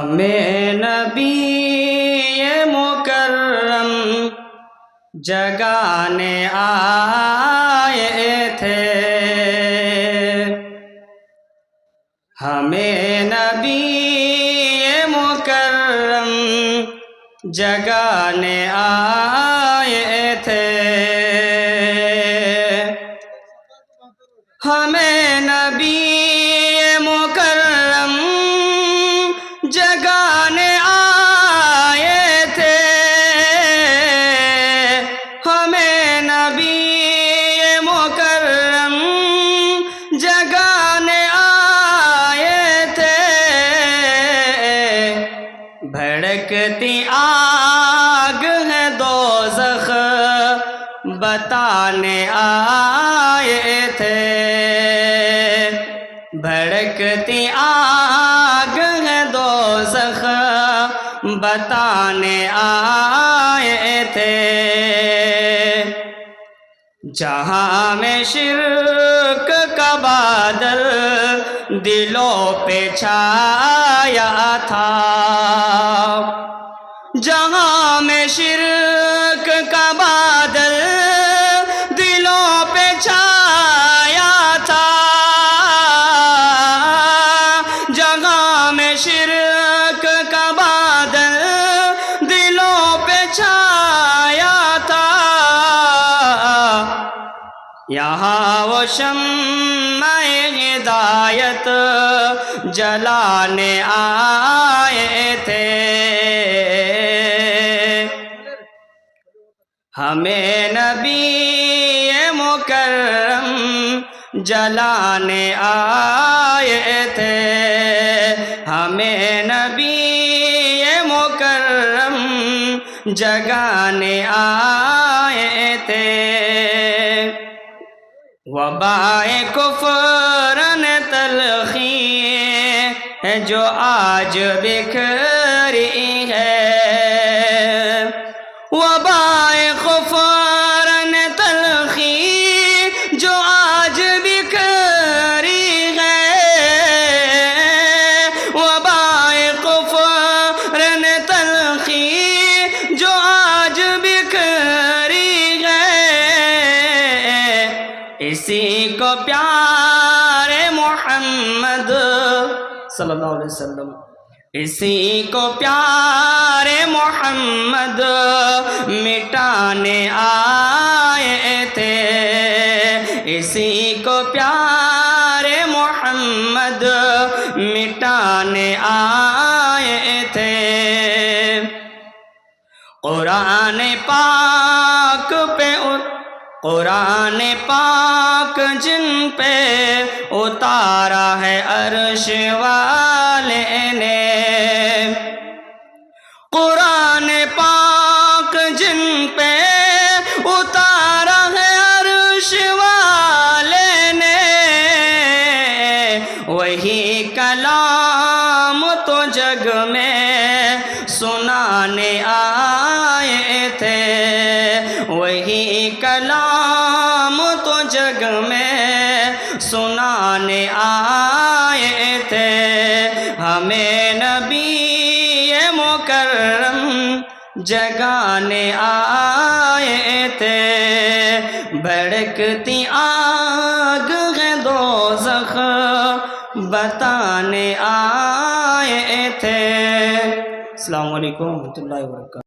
ہمیں نبی مکرم جگانے آئے تھے، ہمیں نبی مکرم جگانے آئے تھے، ہمیں نبی مکرم جگانے آئے تھے، ہمیں نبی مکرم جگانے آئے تھے، بھڑکتی آگ ہے دوزخ بتانے آئے تھے، بھڑکتی آگ ہے دوزخ بتانے آئے تھے، جہاں میں شرک کا بادل دلوں پہ چھایا تھا، جہاں میں شرک کا بادل دلوں پہ چھایا تھا، جہاں میں شرک کا بادل دلوں پہ چھایا تھا، یہاں وہ شمع ہدایت جلانے آئے تھے، ہمیں نبی مکرم جلانے آئے تھے، ہمیں نبی مکرم جگانے آئے تھے، وبائے کفر نے تلخی ہے جو آج بکھری ہے، وبائے کفر نے تلخی جو آج بکھری ہے، وبائے کفر نے تلخی جو آج بکھری ہے، اسی کو پیارے محمد صلی اللہ علیہ وسلم، اسی کو پیارے محمد مٹانے آئے تھے، اسی کو پیارے محمد مٹانے آئے تھے، قرآن پاک پہ قرآن پاک جن پہ اتارا ہے عرش والے نے، قرآن پاک جن پہ اتارا ہے عرش والے نے، وہی کلام تو جگ میں سنانے آئے تھے، وہی کلام تو جگ میں سنانے آئے تھے، ہمیں نبی مکرم جگانے آئے تھے، بھڑکتی آگ ہے دوزخ بتانے آئے تھے۔ السلام علیکم ورحمۃ اللہ وبرکاتہ۔